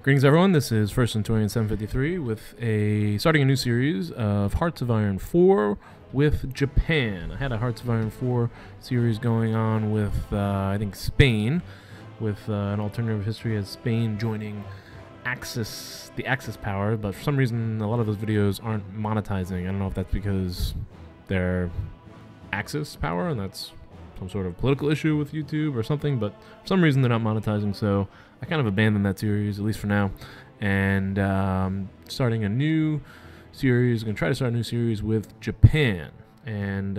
Greetings everyone, this is First Centurion 753 with starting a new series of Hearts of Iron 4 with Japan. I had a Hearts of Iron 4 series going on with, I think, Spain, with an alternative history as Spain joining the Axis power, but for some reason a lot of those videos aren't monetizing. I don't know if that's because they're Axis power and that's some sort of political issue with YouTube or something, but for some reason they're not monetizing, so I kind of abandoned that series, at least for now, and starting a new series. I'm going to try to start a new series with Japan, and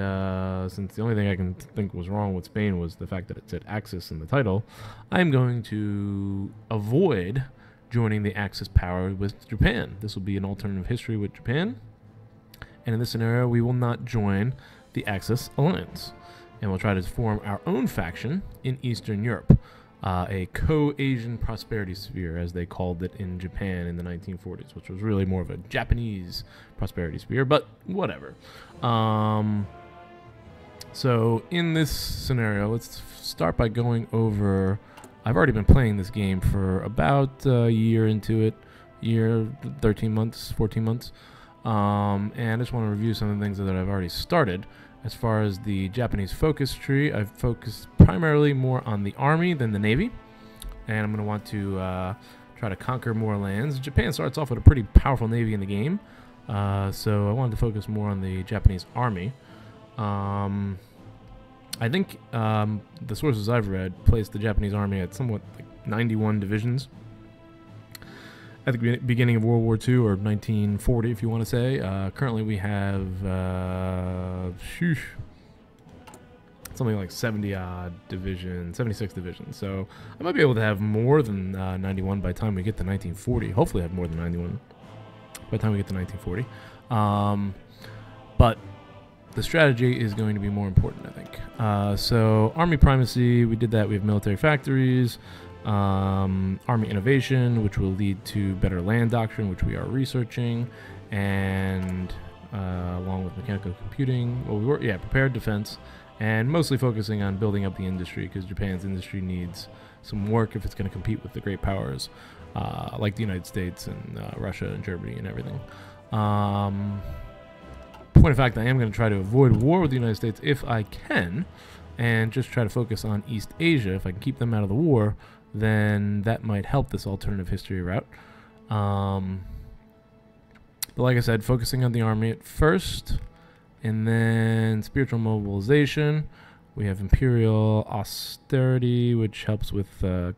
since the only thing I can think was wrong with Spain was the fact that it said Axis in the title, I'm going to avoid joining the Axis power with Japan. This will be an alternative history with Japan, and in this scenario we will not join the Axis alliance, and we'll try to form our own faction in Eastern Europe. A co-Asian prosperity sphere, as they called it in Japan in the 1940s, which was really more of a Japanese prosperity sphere, but whatever. So in this scenario, let's start by going over... I've already been playing this game for about a year into it, 13 months, 14 months, and I just want to review some of the things that I've already started. As far as the Japanese focus tree, I've focused primarily more on the army than the navy, and I'm going to want to try to conquer more lands. Japan starts off with a pretty powerful navy in the game, so I wanted to focus more on the Japanese army. I think the sources I've read place the Japanese army at somewhat like 91 divisions at the beginning of World War II, or 1940, if you want to say. Currently we have something like 70-odd divisions, 76 divisions. So I might be able to have more than 91 by the time we get to 1940. Hopefully have more than 91 by the time we get to 1940. But the strategy is going to be more important, I think. So army primacy, we did that. We have military factories. Army innovation, which will lead to better land doctrine, which we are researching, and along with mechanical computing, prepared defense, and mostly focusing on building up the industry, because Japan's industry needs some work if it's going to compete with the great powers like the United States and Russia and Germany and everything. Point of fact, I am going to try to avoid war with the United States if I can, and just try to focus on East Asia. If I can keep them out of the war, then that might help this alternative history route. But like I said, focusing on the army at first, and then spiritual mobilization. We have imperial austerity, which helps with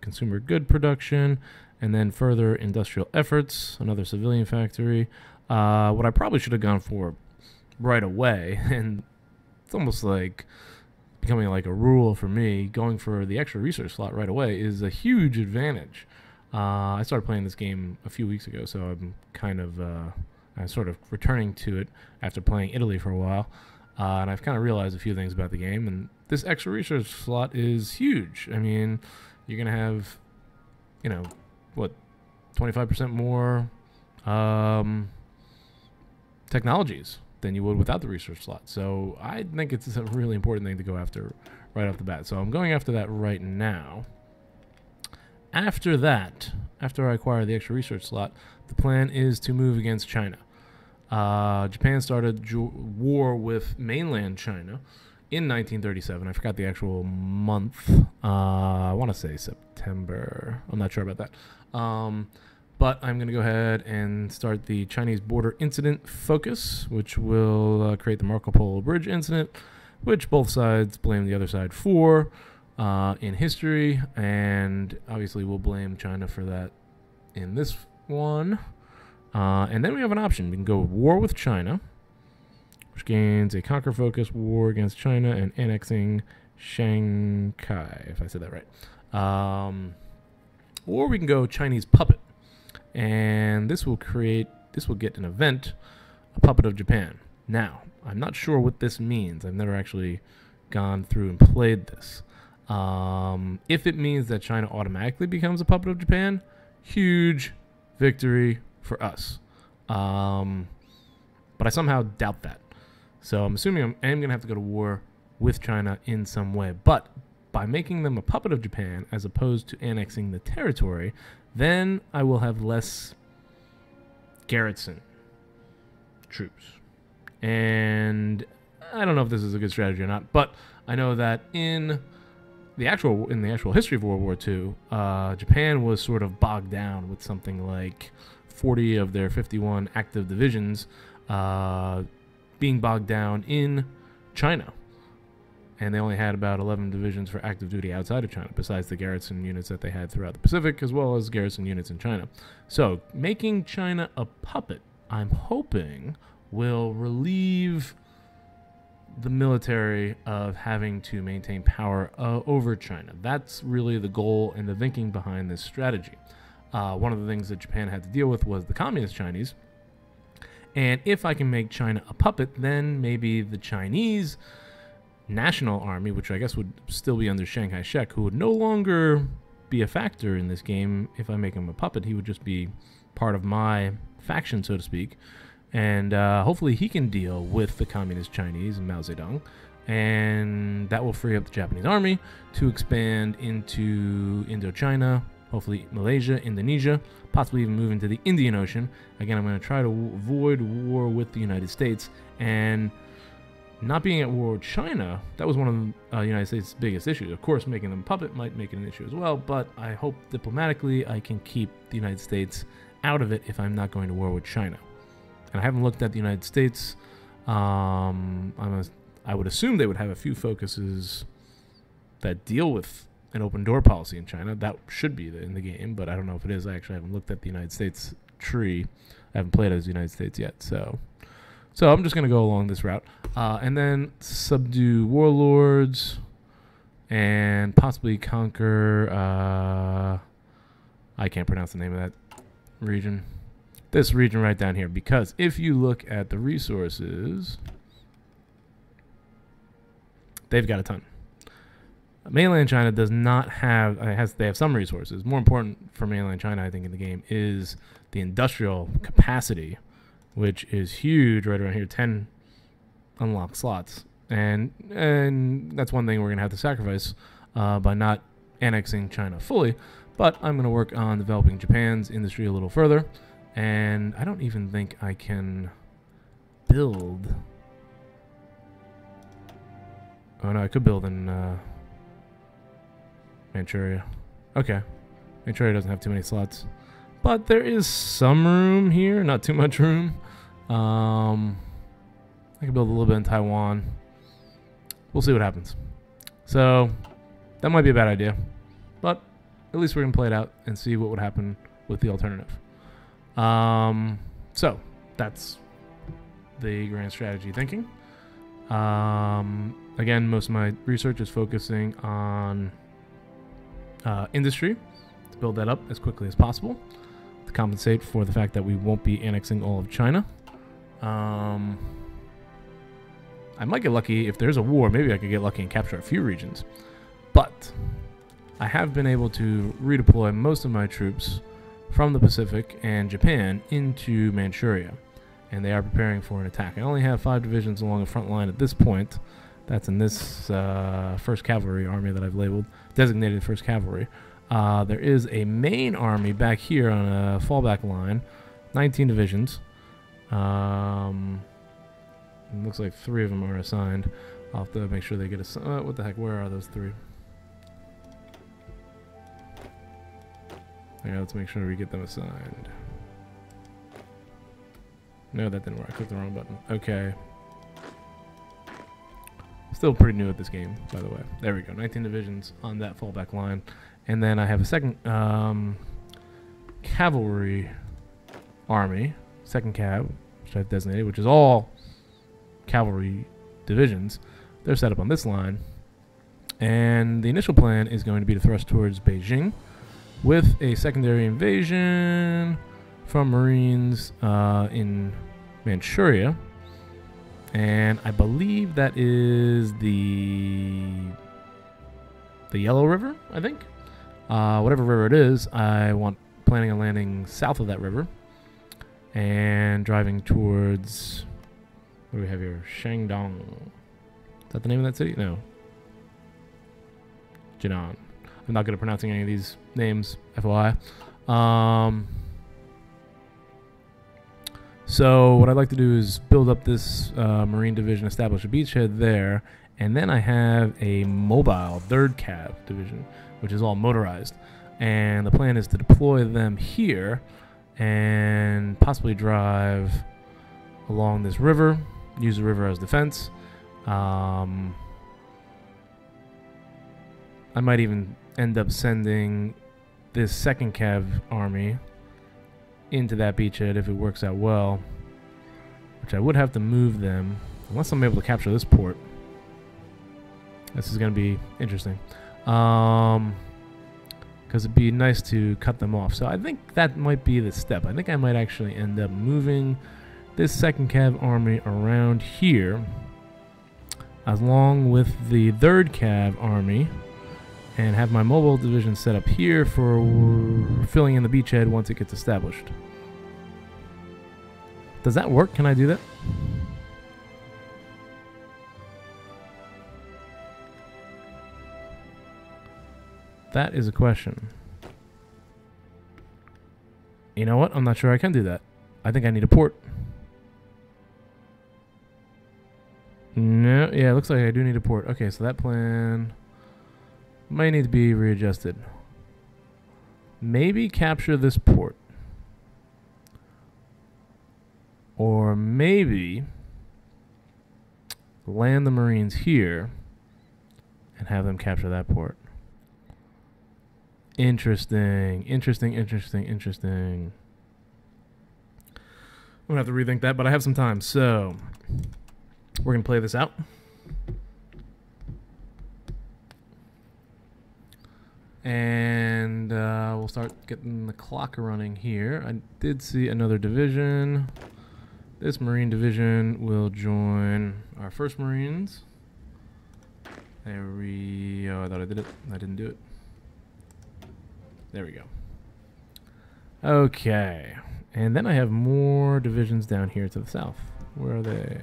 consumer good production, and then further industrial efforts, another civilian factory. What I probably should have gone for right away, and it's almost like becoming like a rule for me, going for the extra research slot right away is a huge advantage. I started playing this game a few weeks ago, so I'm kind of I'm sort of returning to it after playing Italy for a while, and I've kind of realized a few things about the game, and this extra research slot is huge. I mean, you're gonna have, 25% more technologies than you would without the research slot. So I think it's a really important thing to go after right off the bat. So I'm going after that right now. After that, after I acquire the extra research slot, the plan is to move against China. Japan started war with mainland China in 1937. I forgot the actual month. I want to say September. I'm not sure about that. But I'm going to go ahead and start the Chinese border incident focus, which will create the Marco Polo Bridge incident, which both sides blame the other side for in history, and obviously we'll blame China for that in this one. And then we have an option. We can go war with China, which gains a conquer-focused war against China and annexing Shanghai, if I said that right. Or we can go Chinese puppet. And this will get an event, a puppet of Japan. Now, I'm not sure what this means. I've never actually gone through and played this. If it means that China automatically becomes a puppet of Japan, huge victory for us. But I somehow doubt that. So I'm assuming I am going to have to go to war with China in some way. But by making them a puppet of Japan as opposed to annexing the territory, then I will have less garrison troops. And I don't know if this is a good strategy or not, but I know that in the actual history of World War II, Japan was sort of bogged down with something like 40 of their 51 active divisions being bogged down in China. And they only had about 11 divisions for active duty outside of China, besides the garrison units that they had throughout the Pacific, as well as garrison units in China. So making China a puppet, I'm hoping, will relieve the military of having to maintain power over China. That's really the goal and the thinking behind this strategy. One of the things that Japan had to deal with was the communist Chinese. And if I can make China a puppet, then maybe the Chinese National Army, which I guess would still be under Chiang Kai-shek, who would no longer be a factor in this game. If I make him a puppet, he would just be part of my faction, so to speak. And hopefully he can deal with the communist Chinese and Mao Zedong. And that will free up the Japanese army to expand into Indochina, hopefully Malaysia, Indonesia, possibly even move into the Indian Ocean. Again, I'm going to try to avoid war with the United States. And not being at war with China, that was one of the United States' biggest issues. Of course, making them a puppet might make it an issue as well, but I hope diplomatically I can keep the United States out of it if I'm not going to war with China. And I haven't looked at the United States. I would assume they would have a few focuses that deal with an open door policy in China. That should be in the game, but I don't know if it is. I actually haven't looked at the United States tree. I haven't played as the United States yet, so I'm just going to go along this route. And then subdue warlords and possibly conquer... I can't pronounce the name of that region. This region right down here. Because if you look at the resources, they've got a ton. Mainland China does not have... they have some resources. More important for mainland China, I think, in the game is the industrial capacity, which is huge right around here, 10 unlocked slots. And that's one thing we're going to have to sacrifice by not annexing China fully. But I'm going to work on developing Japan's industry a little further. And I don't even think I can build... Oh, no, I could build in Manchuria. Okay. Manchuria doesn't have too many slots. But there is some room here, not too much room. I can build a little bit in Taiwan. We'll see what happens. So, that might be a bad idea. But, at least we're going to play it out and see what would happen with the alternative. So, that's the grand strategy thinking. Again, most of my research is focusing on industry to build that up as quickly as possible to compensate for the fact that we won't be annexing all of China. I might get lucky if there's a war. Maybe I could get lucky and capture a few regions. But I have been able to redeploy most of my troops from the Pacific and Japan into Manchuria. And they are preparing for an attack. I only have 5 divisions along the front line at this point. That's in this 1st Cavalry Army that I've labeled, designated 1st Cavalry. There is a main army back here on a fallback line, 19 divisions. It looks like 3 of them are assigned. I'll have to make sure they get assigned. What the heck, where are those 3? Yeah, let's make sure we get them assigned. No, that didn't work. I clicked the wrong button. Okay. Still pretty new at this game, by the way. There we go. 19 divisions on that fallback line. And then I have a 2nd cavalry army. 2nd Cav, which I've designated, which is all cavalry divisions. They're set up on this line. And the initial plan is going to be to thrust towards Beijing with a secondary invasion from Marines in Manchuria. And I believe that is the Yellow River, I think. Whatever river it is, planning on landing south of that river and driving towards, what do we have here? Shandong. Is that the name of that city? No. Jadon. I'm not good at pronouncing any of these names, FYI. So what I'd like to do is build up this Marine Division, establish a beachhead there, and then I have a mobile 3rd Cav Division, which is all motorized. And the plan is to deploy them here and possibly drive along this river, use the river as defense. I might even end up sending this 2nd Cav army into that beachhead if it works out well, which I would have to move them unless I'm able to capture this port. This is going to be interesting because it'd be nice to cut them off. So I think that might be the step. I think I might actually end up moving this 2nd Cav army around here along with the 3rd Cav army and have my mobile division set up here for filling in the beachhead once it gets established. Does that work? Can I do that? That is a question. You know what? I'm not sure I can do that. I think I need a port. No, yeah, it looks like I do need a port. Okay, so that plan might need to be readjusted. Maybe capture this port. Or maybe land the Marines here and have them capture that port. Interesting. Interesting. I'm going to have to rethink that, but I have some time. So we're going to play this out. And we'll start getting the clock running here. I did see another division. This Marine Division will join our 1st Marines. There we... Oh, I thought I did it. I didn't do it. There we go. Okay. And then I have more divisions down here to the south. Where are they?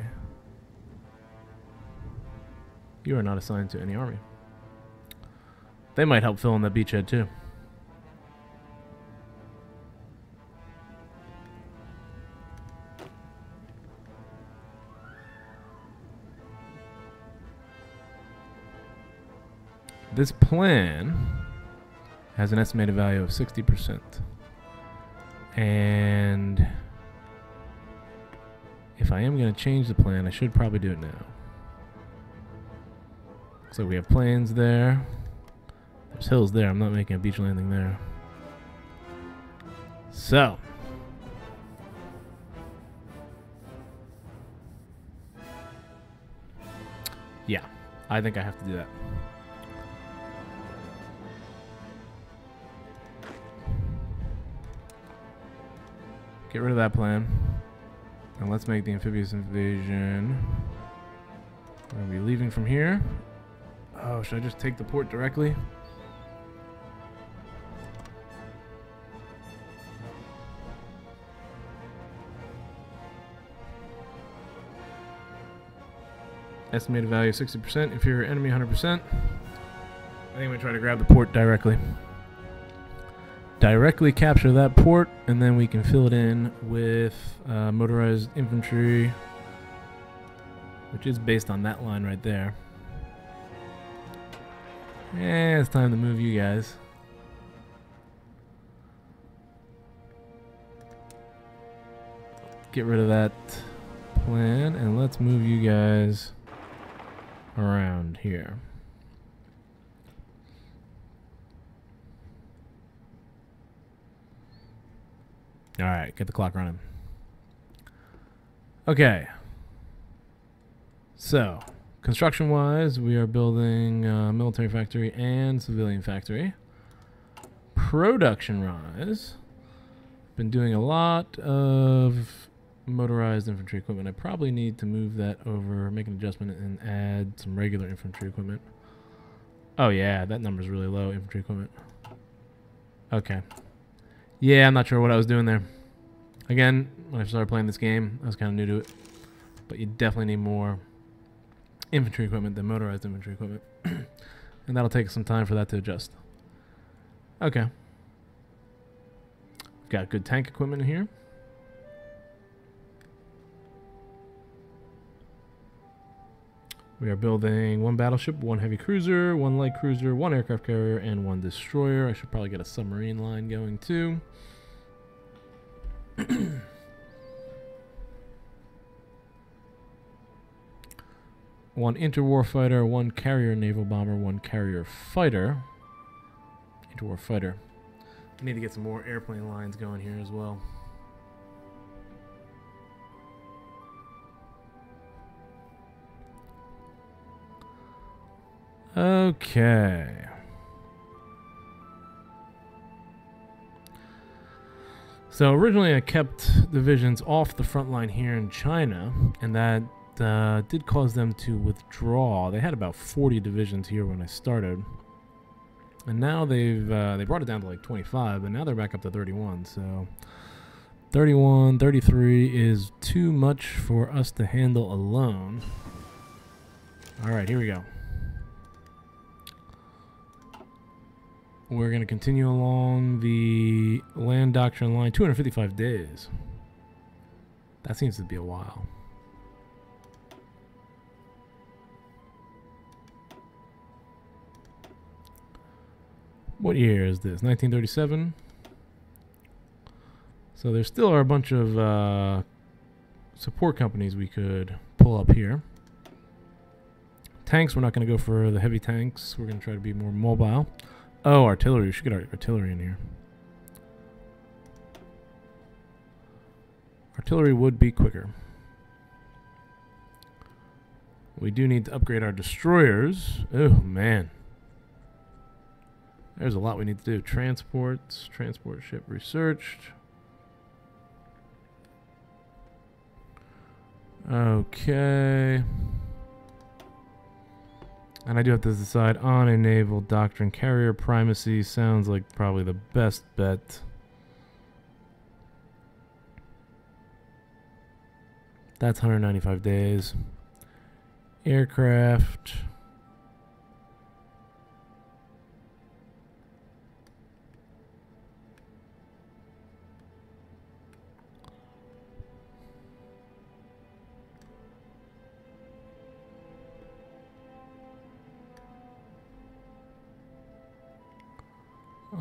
You are not assigned to any army. They might help fill in that beachhead too. This plan has an estimated value of 60%. And if I am going to change the plan, I should probably do it now. So we have plains there. There's hills there. I'm not making a beach landing there. So yeah, I think I have to do that. Get rid of that plan. And let's make the amphibious invasion. We're going to be leaving from here. Oh, should I just take the port directly? Estimated value 60%. Inferior enemy 100%. I think I'm going to try to grab the port directly. Directly capture that port, and then we can fill it in with motorized infantry, which is based on that line right there. Yeah, it's time to move you guys. Get rid of that plan, and let's move you guys around here. All right, get the clock running. Okay. So, construction-wise, we are building a military factory and civilian factory. Production-wise, been doing a lot of motorized infantry equipment. I probably need to move that over, make an adjustment, and add some regular infantry equipment. Oh, yeah, that number's really low, infantry equipment. Okay. Yeah, I'm not sure what I was doing there. Again, when I started playing this game, I was kind of new to it. But you definitely need more infantry equipment than motorized infantry equipment. And that'll take some time for that to adjust. Okay. Got good tank equipment in here. We are building 1 battleship, 1 heavy cruiser, 1 light cruiser, 1 aircraft carrier, and 1 destroyer. I should probably get a submarine line going too. 1 interwar fighter, 1 carrier naval bomber, 1 carrier fighter. Interwar fighter. I need to get some more airplane lines going here as well. Okay. So originally I kept divisions off the front line here in China, and that did cause them to withdraw. They had about 40 divisions here when I started, and now they brought it down to like 25, but now they're back up to 31. So 31, 33 is too much for us to handle alone. All right, here we go. We're going to continue along the land doctrine line. 255 days. That seems to be a while. What year is this? 1937. So there still are a bunch of support companies we could pull up here. Tanks, we're not going to go for the heavy tanks. We're going to try to be more mobile. Oh, artillery. We should get our artillery in here. Artillery would be quicker. We do need to upgrade our destroyers. Oh, man. There's a lot we need to do. Transports. Transport ship researched. Okay. And I do have to decide on a naval doctrine. Carrier primacy sounds like probably the best bet. That's 195 days. Aircraft.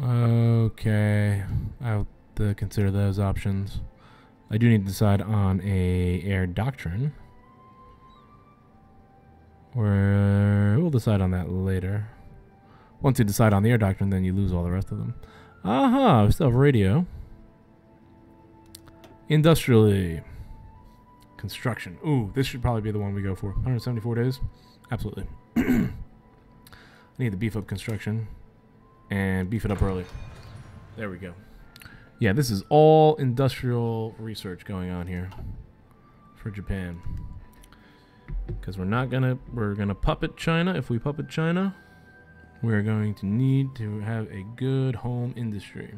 Okay, I'll have to consider those options. I do need to decide on a air doctrine. We'll decide on that later. Once you decide on the air doctrine, then you lose all the rest of them. Aha, we still have radio. Industrially. Construction. Ooh, this should probably be the one we go for. 174 days? Absolutely. I need to beef up construction. And beef it up early. There we go. Yeah, this is all industrial research going on here for Japan. Because we're gonna puppet China. If we puppet China, we're going to need to have a good home industry.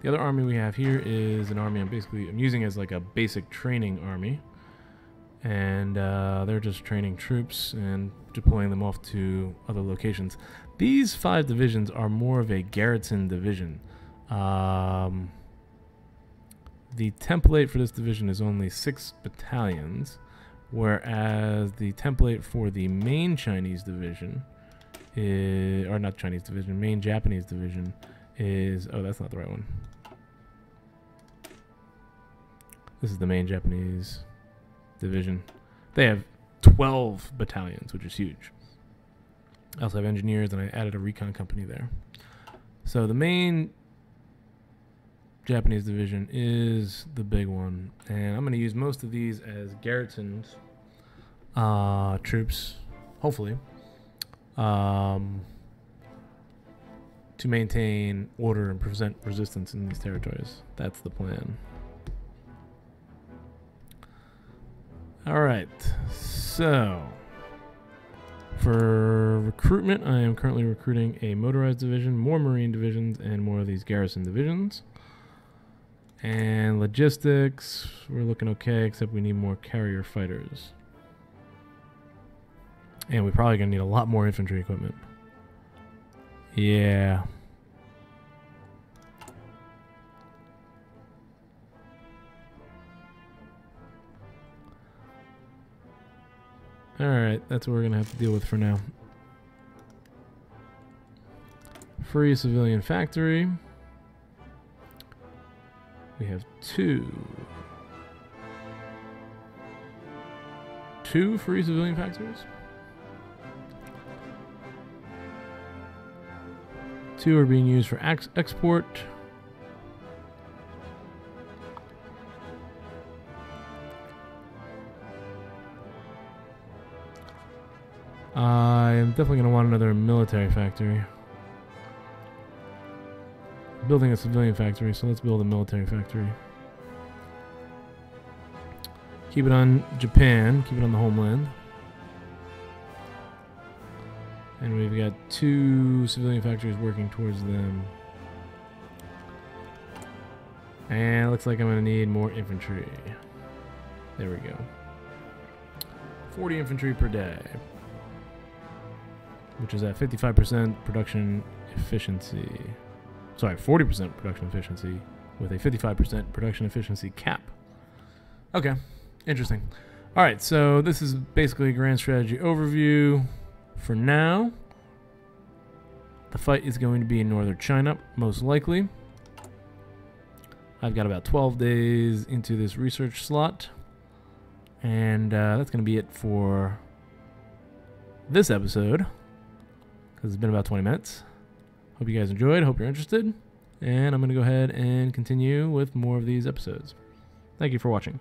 The other army we have here is an army I'm using as like a basic training army. And they're just training troops and deploying them off to other locations. These 5 divisions are more of a garrison division. The template for this division is only 6 battalions, whereas the template for the main Chinese division is, or not Chinese division, main Japanese division is, oh, that's not the right one. This is the main Japanese division. They have 12 battalions, which is huge. I also have engineers, and I added a recon company there. So the main Japanese division is the big one, and I'm going to use most of these as garrisons troops, hopefully, to maintain order and prevent resistance in these territories. That's the plan. All right, so for recruitment, I am currently recruiting a motorized division, more marine divisions, and more of these garrison divisions. And logistics, we're looking okay, except we need more carrier fighters. And we're probably going to need a lot more infantry equipment. Yeah. Alright, that's what we're going to have to deal with for now. Free civilian factory. We have two free civilian factories. 2 are being used for export. I am definitely going to want another military factory. Building a civilian factory, so let's build a military factory. Keep it on Japan, keep it on the homeland. And we've got 2 civilian factories working towards them. And it looks like I'm going to need more infantry. There we go. 40 infantry per day, which is at 55% production efficiency. Sorry, 40% production efficiency with a 55% production efficiency cap. Okay, interesting. All right, so this is basically a grand strategy overview. For now, the fight is going to be in northern China, most likely. I've got about 12 days into this research slot. And that's going to be it for this episode, because it's been about 20 minutes. Hope you guys enjoyed. Hope you're interested. And I'm going to go ahead and continue with more of these episodes. Thank you for watching.